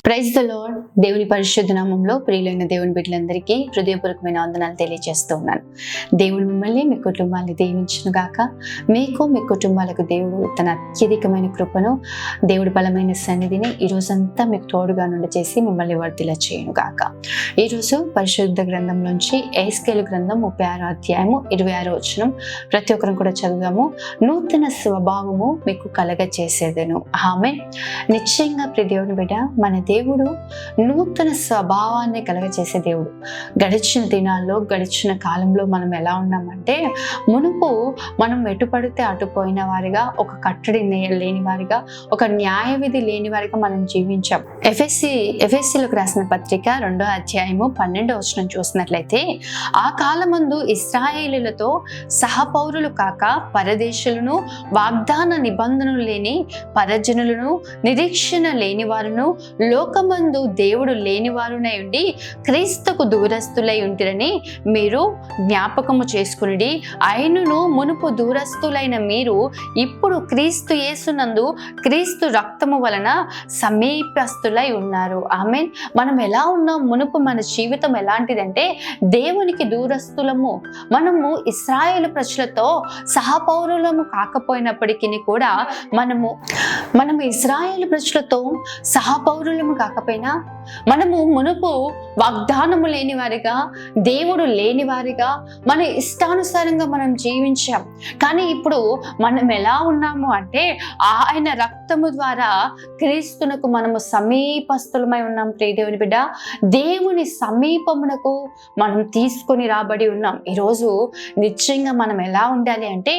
Praise the lord. దేవుని పరిశుద్ధ నామంలో ప్రియులైన దేవుని బిడ్డలందరికీ హృదయపూర్వకమైన వందనాలు తెలియజేస్తూ ఉన్నాను. దేవుడు మిమ్మల్ని, మీ కుటుంబాన్ని దీవించును గాక. మీకు, మీ కుటుంబాలకు దేవుడు తన అత్యధికమైన కృపను, దేవుడి బలమైన సన్నిధిని ఈ రోజంతా మీకు తోడుగా నుండి చేసి మిమ్మల్ని వర్ధిల్ల చేయను గాక. ఈరోజు పరిశుద్ధ గ్రంథంలోంచి ఎహెజ్కేలు గ్రంథం 36వ అధ్యాయము 26వ వచనం ప్రతి ఒక్కరం కూడా చదువుదాము. నూతన స్వభావము మీకు కలగ చేసేదను. ఆమేన్. నిశ్చయంగా ప్రియ దేవుని బిడ్డ, మన దేవుడు నూతన స్వభావాన్ని కలగచేసే దేవుడు. గడిచిన దినాల్లో, గడిచిన కాలంలో మనం ఎలా ఉన్నామంటే, మునుపు మనం ఎటు పడితే అటు పోయిన వారిగా, ఒక కట్టడి లేని వారిగా, ఒక న్యాయ విధి లేని వారిగా మనం జీవించాం. ఎఫెసీలకు రాసిన పత్రిక 2వ అధ్యాయము 12వ వచనం చూసినట్లయితే, ఆ కాలమందు ఇశ్రాయేలీయులతో సహపౌరులు కాక పరదేశులను, వాగ్దాన నిబంధనలు లేని పరజనులను, నిరీక్షణ లేని వారును, లోకమందు దేవుడు లేని వారునై ఉండి క్రీస్తుకు దూరస్తులై ఉంటిరని మీరు జ్ఞాపకము చేసుకుని, ఆయనను మునుపు దూరస్తులైన మీరు ఇప్పుడు క్రీస్తు యేసునందు క్రీస్తు రక్తము వలన సమీపస్తులై ఉన్నారు. ఆమేన్. మనం ఎలా ఉన్నాం? మునుపు మన జీవితం ఎలాంటిదంటే, దేవునికి దూరస్తులము. మనము ఇశ్రాయేలు ప్రజలతో సహపౌరులము కాకపోయినప్పటికీ కూడా మనము ఇశ్రాయేలు ప్రజలతో సహపౌరులము కాకపోయినా, మనము మునుపు వాగ్దానము లేని వారిగా, దేవుడు లేని వారిగా, మన ఇష్టానుసారంగా మనం జీవించాం. కానీ ఇప్పుడు మనం ఎలా ఉన్నాము అంటే, ఆయన రక్తము ద్వారా క్రీస్తునకు మనము సమీపస్తులమై ఉన్నాం. ప్రియ దేవుని బిడ్డ, దేవుని సమీపమునకు మనం తీసుకొని రాబడి ఉన్నాం. ఈరోజు నిశ్చయంగా మనం ఎలా ఉండాలి అంటే,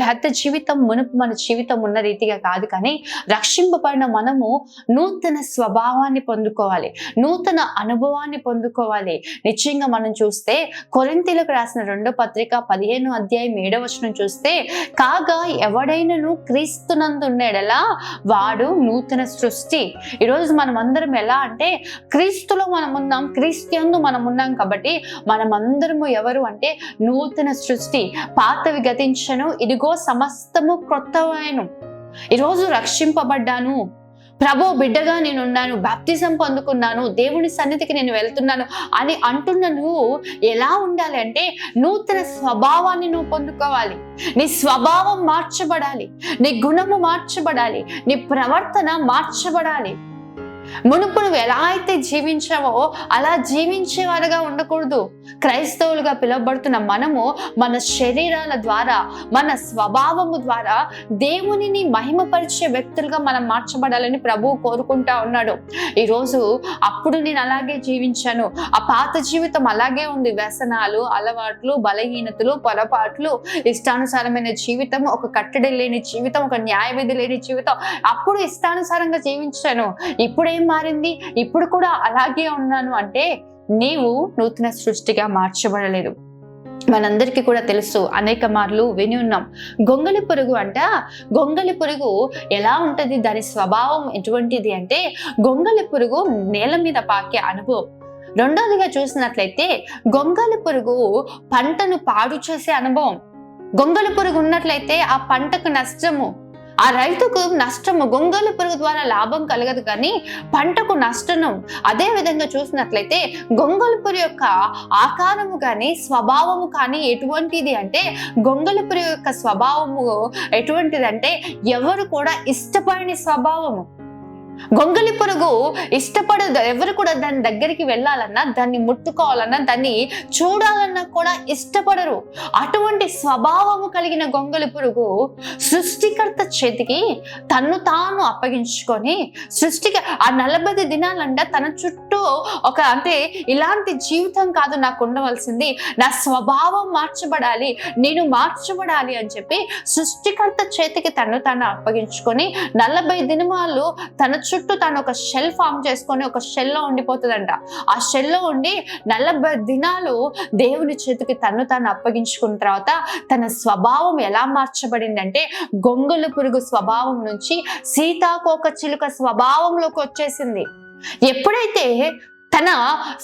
గత జీవితం మునుపు మన జీవితం ఉన్న రీతిగా కాదు, కానీ రక్షింపబడిన మనము నూతన స్వభావాన్ని పొందుకోవాలి, నూతన అనుభవాన్ని పొందుకోవాలి. నిశ్చయంగా మనం చూస్తే కొరింథీయులకు రాసిన 2వ పత్రిక 15వ అధ్యాయం 7వ వచనం చూస్తే, కాగా ఎవడైనను క్రీస్తునందు ఉండేలా వాడు నూతన సృష్టి. ఈరోజు మనం అందరం ఎలా అంటే, క్రీస్తులో మనం ఉన్నాం, క్రీస్తుయందు మనం ఉన్నాం. కాబట్టి మనం అందరము ఎవరు అంటే నూతన సృష్టి. పాతవి గతించను, ఇదిగో సమస్తము క్రొత్తవైను. ఈరోజు రక్షింపబడ్డాను, ప్రభు బిడ్డగా నేను ఉన్నాను, బాప్తిజం పొందుకున్నాను, దేవుని సన్నిధికి నేను వెళ్తున్నాను అని అంటున్న నువ్వు ఎలా ఉండాలి అంటే, నూతన స్వభావాన్ని నువ్వు పొందుకోవాలి. నీ స్వభావం మార్చబడాలి, నీ గుణము మార్చబడాలి, నీ ప్రవర్తన మార్చబడాలి. మునుపు నువ్వు ఎలా అయితే జీవించావో అలా జీవించేవారుగా ఉండకూడదు. క్రైస్తవులుగా పిలువబడుతున్న మనము మన శరీరాల ద్వారా, మన స్వభావము ద్వారా దేవునిని మహిమపరిచే వ్యక్తులుగా మనం మార్చబడాలని ప్రభువు కోరుకుంటా ఉన్నాడు. ఈరోజు అప్పుడు నేను అలాగే జీవించాను, ఆ పాత జీవితం అలాగే ఉంది, వ్యసనాలు, అలవాట్లు, బలహీనతలు, పొరపాట్లు, ఇష్టానుసారమైన జీవితం, ఒక కట్టడి లేని జీవితం, ఒక న్యాయ విధి లేని జీవితం. అప్పుడు ఇష్టానుసారంగా జీవించాను, ఇప్పుడు ఏం మారింది? ఇప్పుడు కూడా అలాగే ఉన్నాను అంటే నీవు నూతన సృష్టిగా మార్చబడలేదు. మనందరికీ కూడా తెలుసు, అనేక మార్లు విని ఉన్నాం, గొంగళి పురుగు అంట. గొంగళి పురుగు ఎలా ఉంటది, దాని స్వభావం ఎటువంటిది అంటే, గొంగళి పురుగు నేల మీద పాకే అనుభవం. రెండోదిగా చూసినట్లయితే, గొంగళి పురుగు పంటను పాడు చేసే అనుభవం. గొంగళి పురుగు ఉన్నట్లయితే ఆ పంటకు నష్టము, ఆ రైతుకు నష్టము. గొంగళి పురుగు ద్వారా లాభం కలగదు, కానీ పంటకు నష్టము. అదే విధంగా చూసినట్లయితే గొంగళి పురుగు యొక్క ఆకారము కానీ స్వభావము కానీ ఎటువంటిది అంటే, గొంగళి పురుగు యొక్క స్వభావము ఎటువంటిది అంటే, ఎవరు కూడా ఇష్టపడని స్వభావము. గొంగళి పురుగు ఇష్టపడదు, ఎవరు కూడా దాని దగ్గరికి వెళ్ళాలన్నా, దాన్ని ముట్టుకోవాలన్నా, దాన్ని చూడాలన్నా కూడా ఇష్టపడరు. అటువంటి స్వభావము కలిగిన గొంగళి పురుగు సృష్టికర్త చేతికి తన్ను తాను అప్పగించుకొని, సృష్టికి ఆ 40 దినాలంట తన చుట్టూ అంటే ఇలాంటి జీవితం కాదు నాకు ఉండవలసింది, నా స్వభావం మార్చబడాలి, నేను మార్చబడాలి అని చెప్పి సృష్టికర్త చేతికి తన్ను తాను అప్పగించుకొని 40 దినాలు తన చుట్టూ తను ఒక షెల్ ఫామ్ చేసుకొని ఒక షెల్లో ఉండిపోతుందంట. ఆ షెల్లో ఉండి 40 దినాలు దేవుని చేతికి తను తాను అప్పగించుకున్న తర్వాత తన స్వభావం ఎలా మార్చబడిందంటే, గొంగళి పురుగు స్వభావం నుంచి సీతాకోక చిలుక స్వభావంలోకి వచ్చేసింది. ఎప్పుడైతే తన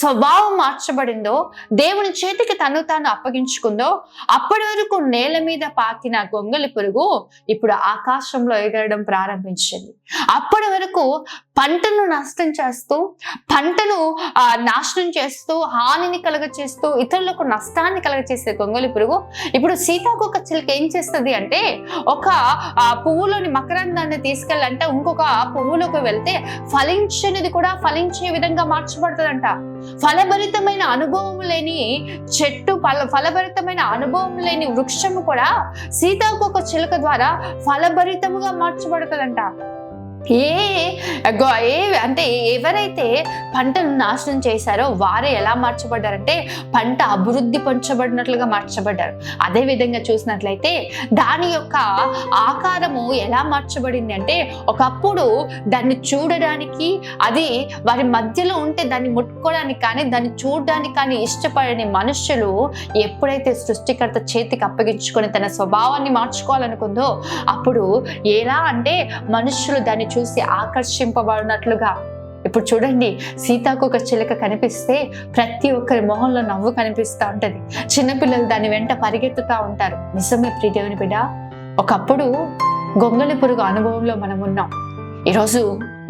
స్వభావం మార్చబడిందో, దేవుని చేతికి తను తాను అప్పగించుకుందో, అప్పటి వరకు నేల మీద పాకిన గొంగలి పురుగు ఇప్పుడు ఆకాశంలో ఎగరడం ప్రారంభించింది. అప్పటి వరకు పంటను నష్టం చేస్తూ, పంటను నాశనం చేస్తూ, హానిని కలగచేస్తూ, ఇతరులకు నష్టాన్ని కలగచేసే గొంగలి పురుగు ఇప్పుడు సీతాకోక చిలుక ఏం చేస్తుంది అంటే, ఒక పువ్వులోని మకరందాన్ని తీసుకెళ్ళంటే ఇంకొక పువ్వులోకి వెళ్తే ఫలించినది కూడా ఫలించే విధంగా మార్చబడుతుందంట. ఫలభరితమైన అనుభవం లేని చెట్టు, ఫలభరితమైన అనుభవం లేని వృక్షము కూడా సీతాకోక చిలుక ద్వారా ఫలభరితముగా మార్చబడుతుందంట. అంటే ఎవరైతే పంటను నాశనం చేశారో వారే ఎలా మార్చబడ్డారంటే పంట అభివృద్ధి పంచబడినట్లుగా మార్చబడ్డారు. అదే విధంగా చూసినట్లయితే దాని యొక్క ఆకారము ఎలా మార్చబడింది అంటే, ఒకప్పుడు దాన్ని చూడడానికి, అది వారి మధ్యలో ఉంటే దాన్ని ముట్టుకోవడానికి కానీ దాన్ని చూడడానికి కానీ ఇష్టపడని మనుషులు ఎప్పుడైతే సృష్టికర్త చేతికి అప్పగించుకొని తన స్వభావాన్ని మార్చుకోవాలనుకుందో, అప్పుడు ఎలా అంటే మనుషులు దాన్ని చూసి ఆకర్షింపబడినట్లుగా. ఇప్పుడు చూడండి, సీతాకోక చిలుక కనిపిస్తే ప్రతి ఒక్కరి మొహంలో నవ్వు కనిపిస్తూ ఉంటది. చిన్నపిల్లలు దాని వెంట పరిగెత్తుతూ ఉంటారు. నిజమే ప్రియ దేవుని బిడ్డ, ఒకప్పుడు గొంగలి పురుగు అనుభవంలో మనం ఉన్నాం. ఈరోజు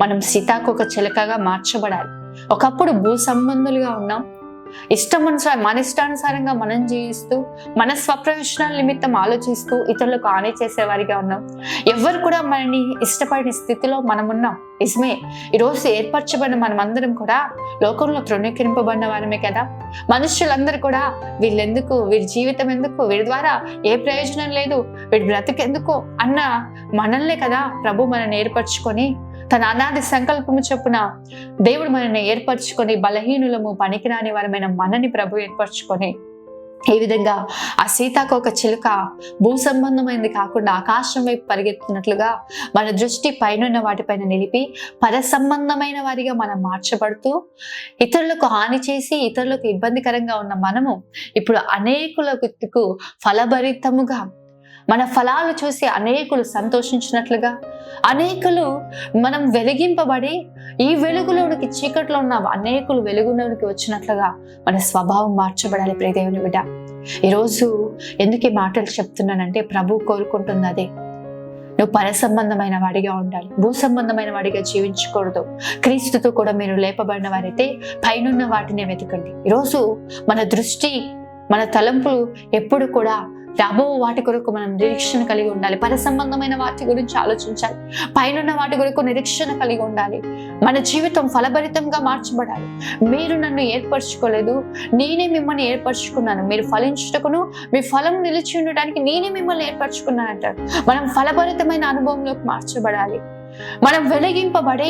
మనం సీతాకోక చిలుకగా మార్చబడాలి. ఒకప్పుడు భూ సంబంధులుగా ఉన్నాం. మన ఇష్టానుసారంగా మనం జీవిస్తూ, మన స్వప్రయోజనాల నిమిత్తం ఆలోచిస్తూ ఇతరులకు హాని చేసేవారిగా ఉన్నాం. ఎవరు కూడా మనని ఇష్టపడిన స్థితిలో మనం ఉన్నాం. నిజమే, ఈరోజు ఏర్పరచబడిన మనమందరం కూడా లోకంలో తృణీకరింపబడిన వారమే కదా. మనుషులందరూ కూడా వీళ్ళెందుకు, వీరి జీవితం ఎందుకు, వీరి ద్వారా ఏ ప్రయోజనం లేదు, వీడి బ్రతికెందుకు అన్న మనల్నే కదా ప్రభు మనల్ని ఏర్పరచుకొని తన అనాది సంకల్పము చొప్పున దేవుడు మనల్ని ఏర్పరచుకొని, బలహీనులము పనికిరాని వారమైన మనని ప్రభు ఏర్పరచుకొని, ఈ విధంగా ఆ సీతాకోక చిలుక భూ సంబంధమైనది కాకుండా ఆకాశం వైపు పరిగెత్తున్నట్లుగా మన దృష్టి పైనున్న వాటిపైన నిలిపి పర సంబంధమైన వారిగా మనం మార్చబడుతూ, ఇతరులకు హాని చేసి ఇతరులకు ఇబ్బందికరంగా ఉన్న మనము ఇప్పుడు అనేకులకు ఫలభరితముగా, మన ఫలాలు చూసి అనేకులు సంతోషించినట్లుగా, అనేకులు మనం వెలిగింపబడి ఈ వెలుగులోనికి, చీకట్లో ఉన్న అనేకులు వెలుగులోనికి వచ్చినట్లుగా మన స్వభావం మార్చబడాలి. ప్రియ దేవుని బిడ్డ, ఈరోజు ఎందుకు ఈ మాటలు చెప్తున్నానంటే, ప్రభు కోరుకుంటుంది అదే. నువ్వు పర సంబంధమైన వాడిగా ఉండాలి, భూ సంబంధమైన వాడిగా జీవించకూడదు. క్రీస్తుతో కూడా మీరు లేపబడిన వారైతే పైనున్న వాటినే వెతకండి. ఈరోజు మన దృష్టి, మన తలంపులు ఎప్పుడు కూడా రాబో వాటి కొరకు మనం నిరీక్షణ కలిగి ఉండాలి. పర సంబంధమైన వాటి గురించి ఆలోచించాలి. పైనున్న వాటి కొరకు నిరీక్షణ కలిగి ఉండాలి. మన జీవితం ఫలభరితంగా మార్చబడాలి. మీరు నన్ను ఏర్పరచుకోలేదు, నేనే మిమ్మల్ని ఏర్పరచుకున్నాను. మీరు ఫలించుటకును మీ ఫలం నిలిచి ఉండటానికి నేనే మిమ్మల్ని ఏర్పరచుకున్నాను అంటారు. మనం ఫలభరితమైన అనుభవంలోకి మార్చబడాలి. మనం వెలిగింపబడి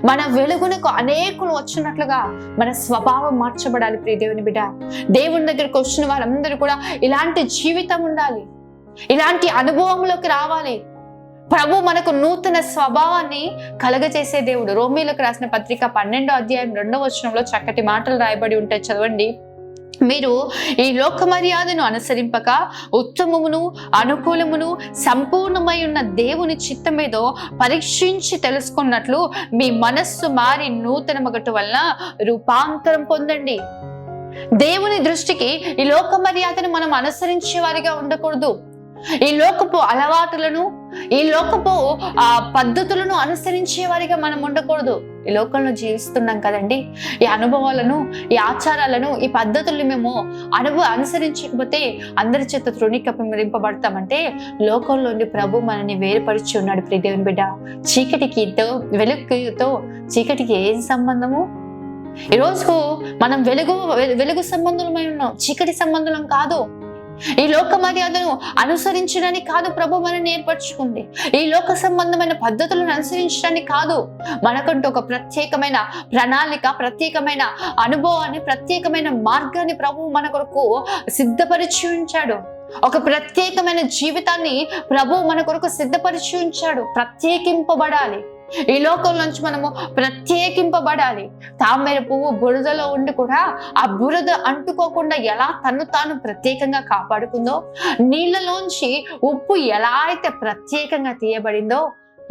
మన వెలుగునకు అనేకులు వచ్చినట్లుగా మన స్వభావం మార్చబడాలి. ప్రియ దేవుని బిడ్డ, దేవుని దగ్గరికి వచ్చిన వారందరూ కూడా ఇలాంటి జీవితం ఉండాలి, ఇలాంటి అనుభవంలోకి రావాలి. ప్రభు మనకు నూతన స్వభావాన్ని కలగజేసే దేవుడు. రోమీలకు రాసిన పత్రిక 12వ అధ్యాయం 2వ వచనంలో చక్కటి మాటలు రాయబడి ఉంటాయి, చదవండి. మీరు ఈ లోక మర్యాదను అనుసరింపక ఉత్తమమును అనుకూలమును సంపూర్ణమై ఉన్న దేవుని చిత్తమేదో పరీక్షించి తెలుసుకున్నట్లు మీ మనస్సు మారి నూతన మగటు వలన రూపాంతరం పొందండి. దేవుని దృష్టికి ఈ లోక మర్యాదను మనం అనుసరించే వారిగా ఉండకూడదు. ఈ లోకపు అలవాటులను, ఈ లోకపు పద్ధతులను అనుసరించే వారిగా మనం ఉండకూడదు. ఈ లోకంలో జీవిస్తున్నాం కదండి, ఈ అనుభవాలను, ఈ ఆచారాలను, ఈ పద్ధతుల్ని మేము అనుసరించకపోతే అందరి చేత తృణీకరింపబడతామంటే లోకంలోని ప్రభు మనల్ని వేరుపరిచి ఉన్నాడు. ప్రియ దేవుని బిడ్డ, వెలుగుతో చీకటికి ఏం సంబంధము? ఈరోజు మనం వెలుగు సంబంధులమై ఉన్నాం, చీకటి సంబంధులం కాదు. ఈ లోక మర్యాదను అనుసరించడానికి కాదు ప్రభు మనల్ని ఏర్పరచుకుంది. ఈ లోక సంబంధమైన పద్ధతులను అనుసరించడానికి కాదు. మనకంటూ ఒక ప్రత్యేకమైన ప్రణాళిక, ప్రత్యేకమైన అనుభవాన్ని, ప్రత్యేకమైన మార్గాన్ని ప్రభు మన కొరకు సిద్ధపరిచి ఉంచాడు. ఒక ప్రత్యేకమైన జీవితాన్ని ప్రభు మన కొరకు సిద్ధపరిచి ఉంచాడు. ప్రత్యేకింపబడాలి. ఈ లోకం నుంచి మనము ప్రత్యేకింపబడాలి. తామర పువ్వు బురదలో ఉండి కూడా ఆ బురద అంటుకోకుండా ఎలా తను తాను ప్రత్యేకంగా కాపాడుకుందో, నీళ్ళలోంచి ఉప్పు ఎలా అయితే ప్రత్యేకంగా తీయబడిందో,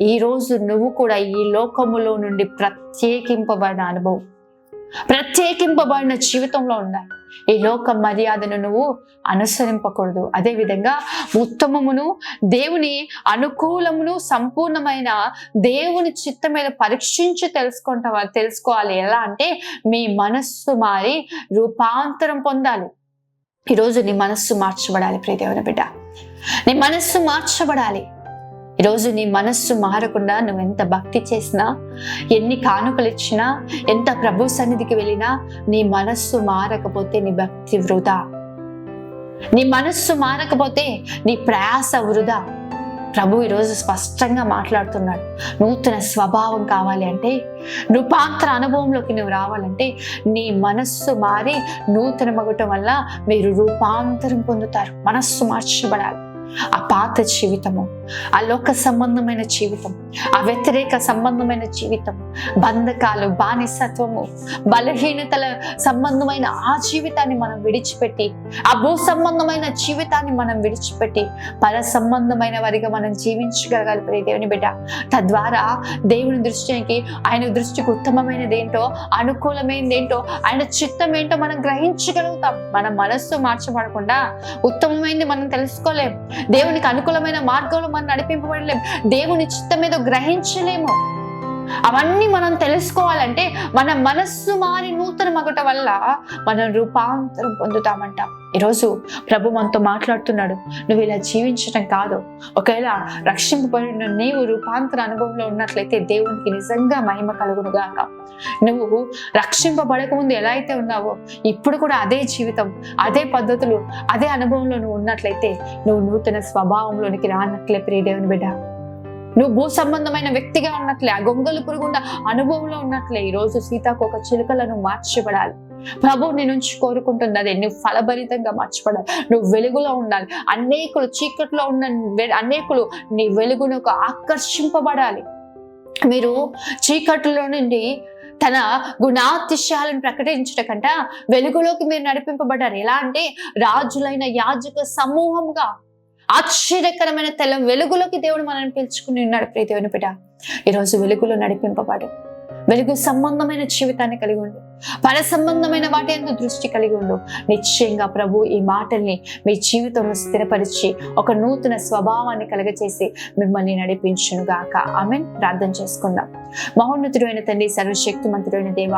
ఈ రోజు నువ్వు కూడా ఈ లోకములో నుండి ప్రత్యేకింపబడిన అనుభవం, ప్రత్యేకింపబడిన జీవితంలో ఉండాలి. ఈ లోక మర్యాదను నువ్వు అనుసరింపకూడదు. అదేవిధంగా ఉత్తమమును, దేవుని అనుకూలమును, సంపూర్ణమైన దేవుని చిత్తం మీద పరీక్షించి తెలుసుకోవాలి. ఎలా అంటే మీ మనస్సు మారి రూపాంతరం పొందాలి. ఈరోజు నీ మనస్సు మార్చబడాలి. ప్రియ దేవుని బిడ్డ, నీ మనస్సు మార్చబడాలి. ఈరోజు నీ మనస్సు మారకుండా నువ్వు ఎంత భక్తి చేసినా, ఎన్ని కానుకలు ఇచ్చినా, ఎంత ప్రభు సన్నిధికి వెళ్ళినా, నీ మనస్సు మారకపోతే నీ భక్తి వృధా. నీ మనస్సు మారకపోతే నీ ప్రయాస వృధా. ప్రభు ఈరోజు స్పష్టంగా మాట్లాడుతున్నాడు. నూతన స్వభావం కావాలి అంటే, రూపాంతర అనుభవంలోకి నువ్వు రావాలంటే నీ మనస్సు మారి నూతన మగటం వల్ల మీరు రూపాంతరం పొందుతారు. మనస్సు మార్చబడాలి. ఆ పాత జీవితము, ఆ లోక సంబంధమైన జీవితం, ఆ వ్యతిరేక సంబంధమైన జీవితం, బంధకాలు, బానిసత్వము, బలహీనతల సంబంధమైన ఆ జీవితాన్ని మనం విడిచిపెట్టి, ఆ భూ సంబంధమైన జీవితాన్ని మనం విడిచిపెట్టి పర సంబంధమైన వారిగా మనం జీవించగలగాలి. ప్రియ దేవుని బిడ్డ, తద్వారా దేవుని దృష్టికి, ఆయన దృష్టికి ఉత్తమమైనది ఏంటో, అనుకూలమైనది ఏంటో, ఆయన చిత్తం ఏంటో మనం గ్రహించగలుగుతాం. మన మనస్సు మార్చబడకుండా ఉత్తమమైనది మనం తెలుసుకోలేం. దేవునికి అనుకూలమైన మార్గంలో మనం నడిపింపబడలేము. దేవుని చిత్తం మీద గ్రహించలేము. అవన్నీ మనం తెలుసుకోవాలంటే మన మనస్సు మారి నూతన మగట వల్ల మనం రూపాంతరం పొందుతామంట. ఈరోజు ప్రభు మనతో మాట్లాడుతున్నాడు. నువ్వు ఇలా జీవించడం కాదు. ఒకవేళ రక్షింపబడిన నీవు రూపాంతర అనుభవంలో ఉన్నట్లయితే దేవునికి నిజంగా మహిమ కలుగునుగాక. నువ్వు రక్షింపబడక ముందు ఎలా అయితే ఉన్నావో ఇప్పుడు కూడా అదే జీవితం, అదే పద్ధతులు, అదే అనుభవంలో నువ్వు ఉన్నట్లయితే నువ్వు నూతన స్వభావంలోనికి రానట్లే. ప్రియ దేవుని బిడ్డ, నువ్వు భూ సంబంధమైన వ్యక్తిగా ఉన్నట్లే, ఆ గొంగలు పురుగున్న అనుభవంలో ఉన్నట్లే ఈరోజు సీతాకోక చిలుకలను మార్చబడాలి. ప్రభు నీ నుంచి కోరుకుంటుంది అదే. నువ్వు ఫలభరితంగా మార్చబడాలి. నువ్వు వెలుగులో ఉండాలి. అనేకులు చీకట్లో ఉన్న అనేకులు నీ వెలుగునకు ఆకర్షింపబడాలి. మీరు చీకట్లో నుండి తన గుణాతిశయాలను ప్రకటించట కంట వెలుగులోకి మీరు నడిపింపబడ్డారు. ఎలా అంటే రాజులైన యాజక సమూహంగా ఆశ్చర్యకరమైన తెల్ల వెలుగులోకి దేవుడు మనల్ని పిలుచుకుని ఉన్నాడు. ప్రియ దేవుని బిడ్డ, ఈరోజు వెలుగులో నడిపింపబడు. వెలుగు సంబంధమైన జీవితాన్ని కలిగి ఉండు. పర సంబంధమైన వాటి యందు దృష్టి కలిగి ఉండు. నిశ్చయంగా ప్రభు ఈ మాటల్ని మీ జీవితంలో స్థిరపరిచి ఒక నూతన స్వభావాన్ని కలగచేసి మిమ్మల్ని నడిపించును గాక. ఆమేన్. ప్రార్థన చేసుకుందాం. మహోన్నతుడు అయిన తండ్రి, సర్వశక్తిమంతుడైన దేవ,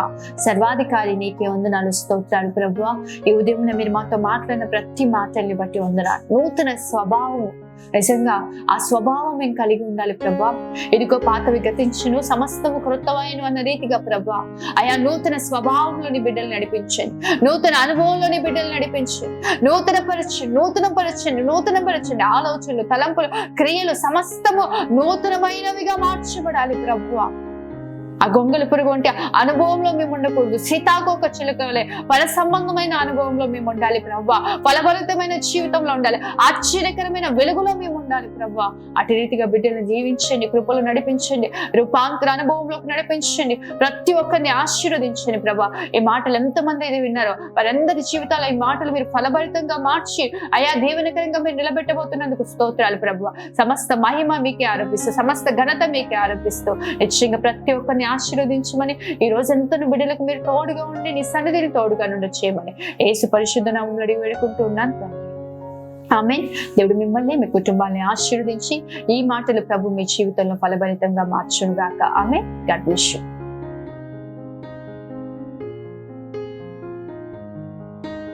సర్వాధికారి, నీకే వందనాలు, స్తోత్రాలు ప్రభువా. ఈ ఉదయం మీరు మాతో మాట్లాడిన ప్రతి మాటల్ని బట్టి వందనాలు. నూతన స్వభావం, నిజంగా ఆ స్వభావం మేము కలిగి ఉండాలి ప్రభా. ఇదిగో పాతవి గతించును, సమస్తము క్రొత్తవైన అన్న రీతిగా ప్రభా ఆయా నూతన స్వభావంలోని బిడ్డలు నడిపించండి. నూతన అనుభవంలోని బిడ్డలు నడిపించండి. నూతన పరచండి. ఆలోచనలు, తలంపులు, క్రియలు సమస్తము నూతనమైనవిగా మార్చబడాలి ప్రభువా. ఆ గొంగలి పురుగు వంటి అనుభవంలో మేము ఉండకూడదు. సీతాకోక చిలుకలే పర సంబంధమైన అనుభవంలో మేము ఉండాలి ప్రభువా. ఫలభరితమైన జీవితంలో ఉండాలి. ఆశ్చర్యకరమైన వెలుగులో మేము ఉండాలి ప్రభువా. అటు రీతిగా బిడ్డలను జీవించండి, కృపలు నడిపించండి, రూపాంతర అనుభవంలోకి నడిపించండి. ప్రతి ఒక్కరిని ఆశీర్వదించండి ప్రభా. ఈ మాటలు ఎంతమంది అయితే విన్నారో వారందరి జీవితాలు ఈ మాటలు మీరు ఫలభరితంగా మార్చి అయా దీవెనకరంగా మీరు నిలబెట్టబోతున్నందుకు స్తోత్రాలు ప్రభువా. సమస్త మహిమ మీకే ఆరోపిస్తూ, సమస్త ఘనత మీకే ఆరోపిస్తూ నిశ్చయంగా ప్రతి ఒక్కరిని ఆశీర్వదించమని, ఈ రోజంతా బిడ్డలకు మీరు తోడుగా ఉండి నీ సన్నిధిని తోడుగా నుండి చేయమని యేసు పరిశుద్ధ నామములో అడిగి వేడుకుంటూ ఉన్నాను తండ్రి. ఆమేన్. దేవుడు మిమ్మల్ని, మీ కుటుంబాన్ని ఆశీర్వదించి ఈ మాటలు ప్రభు మీ జీవితంలో ఫలభరితంగా మార్చును గాక. ఆమేన్. God bless you.